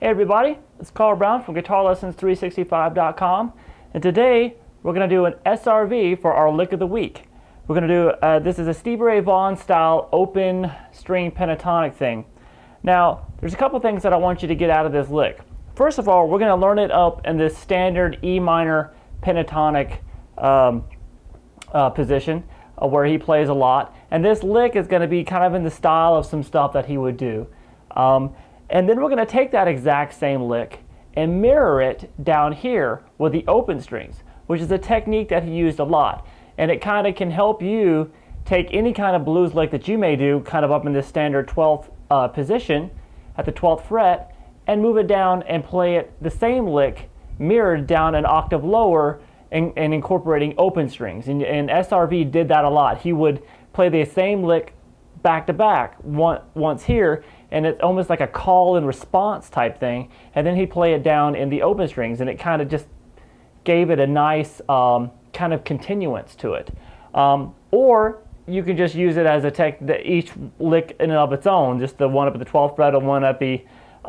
Hey everybody, it's Carl Brown from GuitarLessons365.com, and today we're going to do an SRV for our lick of the week. We're going to do, this is a Stevie Vaughan style open string pentatonic thing. Now, there's a couple things that I want you to get out of this lick. First of all, we're going to learn it up in this standard E minor pentatonic position where he plays a lot. And this lick is going to be kind of in the style of some stuff that he would do. And then we're going to take that exact same lick and mirror it down here with the open strings, which is a technique that he used a lot. And it kind of can help you take any kind of blues lick that you may do kind of up in this standard 12th position at the 12th fret and move it down and play it the same lick mirrored down an octave lower and incorporating open strings. And SRV did that a lot. He would play the same lick back to back once here, and it's almost like a call and response type thing, and then he'd play it down in the open strings, and it kind of just gave it a nice kind of continuance to it. Or you can just use it as each lick in and of its own, just the one up at the 12th fret and one at the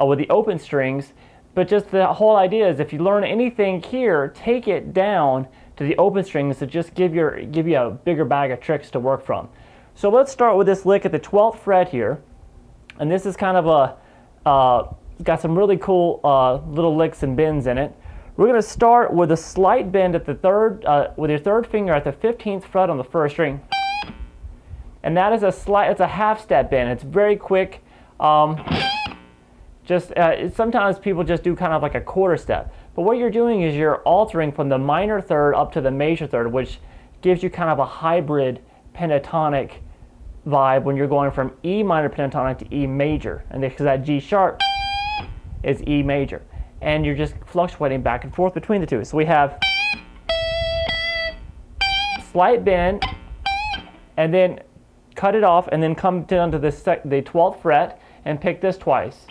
with the open strings. But just the whole idea is if you learn anything here, take it down to the open strings to just give you a bigger bag of tricks to work from. So let's start with this lick at the 12th fret here. And this is kind of got some really cool little licks and bends in it. We're going to start with a slight bend at the with your third finger at the 15th fret on the first string. And that is it's a half step bend. It's very quick. Sometimes people just do kind of like a quarter step. But what you're doing is you're altering from the minor third up to the major third, which gives you kind of a hybrid pentatonic vibe when you're going from E minor pentatonic to E major, and because that G sharp is E major, and you're just fluctuating back and forth between the two. So we have slight bend, and then cut it off, and then come down to the 12th fret and pick this twice.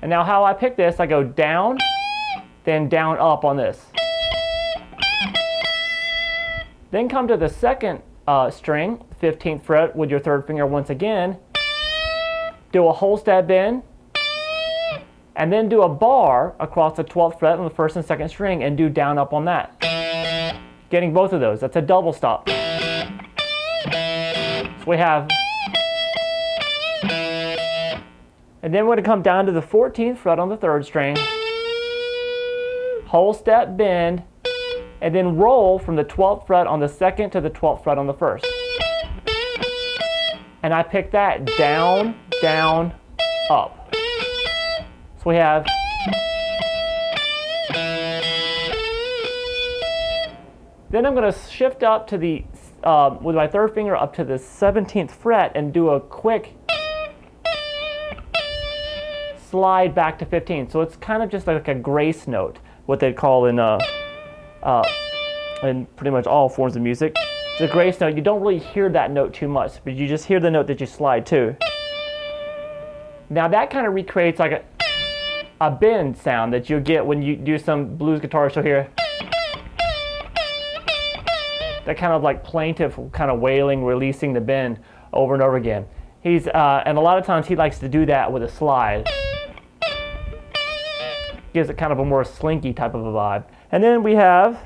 And now how I pick this, I go down, then down up on this. Then come to the second string, 15th fret with your third finger once again, do a whole step bend, and then do a bar across the 12th fret on the first and second string and do down up on that. Getting both of those, that's a double stop. So we have, and then we're going to come down to the 14th fret on the third string, whole step bend, and then roll from the 12th fret on the second to the 12th fret on the first. And I pick that down, down, up. So we have, then I'm going to shift up to the, with my third finger up to the 17th fret and do a quick slide back to 15. So it's kind of just like a grace note, what they'd call in pretty much all forms of music. The grace note, you don't really hear that note too much, but you just hear the note that you slide to. Now that kind of recreates like a bend sound that you get when you do some blues guitars. So here, that kind of like plaintive kind of wailing, releasing the bend over and over again. And a lot of times he likes to do that with a slide. Gives it kind of a more slinky type of a vibe. And then we have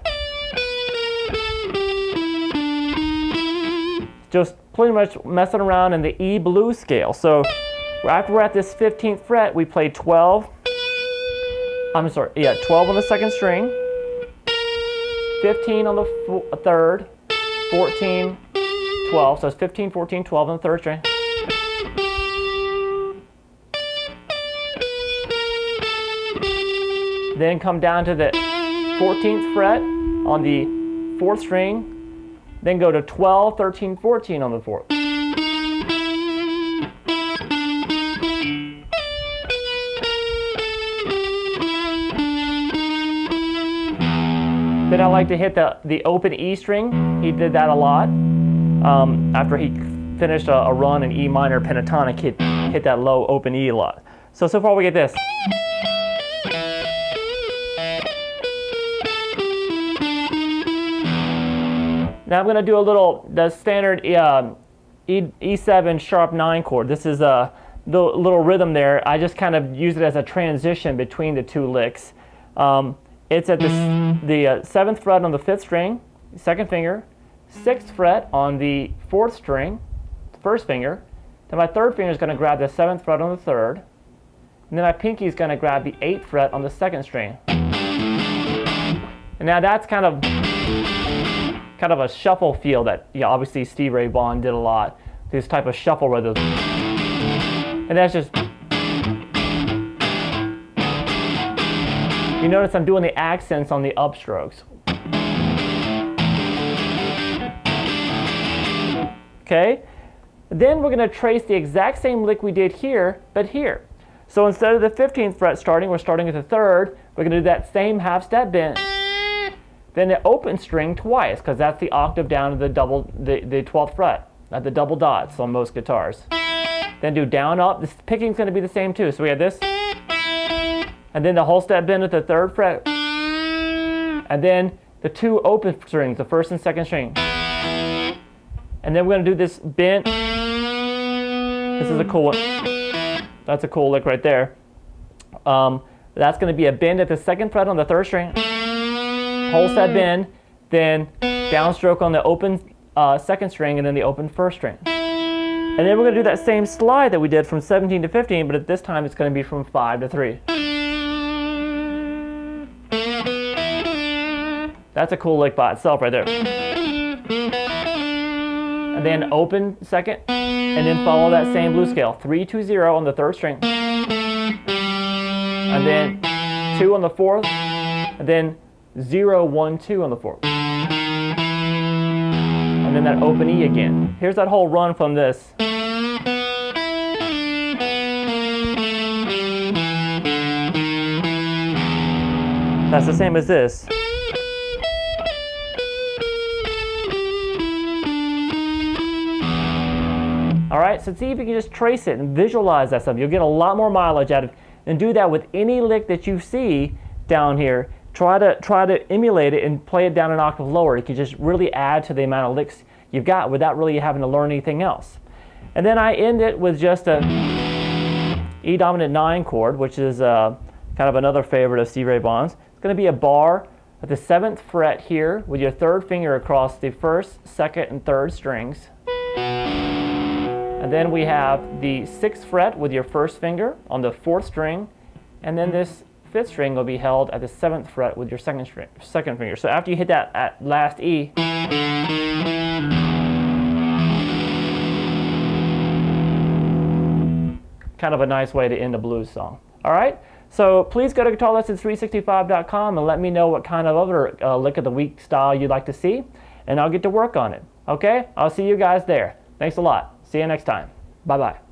just pretty much messing around in the E blues scale. So after we're at this 15th fret, we play 12. 12 on the second string, 15 on the third, 14, 12. So it's 15, 14, 12 on the third string. Then come down to the 14th fret on the 4th string, then go to 12, 13, 14 on the 4th. Then I like to hit the open E string. He did that a lot. After he finished a run in E minor pentatonic, hit that low open E a lot. So far we get this. Now I'm going to do the standard E7 sharp 9 chord. This is the little rhythm there, I just kind of use it as a transition between the two licks. It's at the 7th fret on the 5th string, 2nd finger, 6th fret on the 4th string, 1st finger. Then my 3rd finger is going to grab the 7th fret on the 3rd. And then my pinky is going to grab the 8th fret on the 2nd string. And now that's kind of a shuffle feel that, obviously Stevie Ray Vaughan did a lot. This type of shuffle rhythm. And that's just, you notice I'm doing the accents on the upstrokes. Okay? Then we're going to trace the exact same lick we did here, but here. So instead of the 15th fret starting, we're starting at the 3rd. We're going to do that same half step bend. Then the open string twice, because that's the octave down to the 12th fret, at the double dots on most guitars. Then do down up. This picking's going to be the same too. So we have this, and then the whole step bend at the 3rd fret, and then the 2 open strings, the 1st and 2nd string. And then we're going to do this bend. This is a cool one. That's a cool lick right there. That's going to be a bend at the 2nd fret on the 3rd string. Whole step bend, then downstroke on the open 2nd string, and then the open 1st string. And then we're going to do that same slide that we did from 17 to 15, but at this time it's going to be from 5 to 3. That's a cool lick by itself right there. And then open 2nd, and then follow that same blues scale. 3, 2, 0 on the 3rd string. And then 2 on the 4th, and then 0, 1, 2 on the 4th. And then that open E again. Here's that whole run from this. That's the same as this. All right, so see if you can just trace it and visualize that stuff. You'll get a lot more mileage out of it. And do that with any lick that you see down here. Try to emulate it and play it down an octave lower. You can just really add to the amount of licks you've got without really having to learn anything else. And then I end it with just a E dominant 9 chord, which is kind of another favorite of Stevie Ray Vaughan's. It's going to be a bar at the 7th fret here with your 3rd finger across the 1st, 2nd, and 3rd strings. And then we have the 6th fret with your 1st finger on the 4th string, and then this 5th string will be held at the 7th fret with your 2nd finger. So after you hit that at last E, kind of a nice way to end a blues song. All right, so please go to guitarlessons365.com and let me know what kind of other lick of the week style you'd like to see, and I'll get to work on it. Okay, I'll see you guys there. Thanks a lot. See you next time. Bye-bye.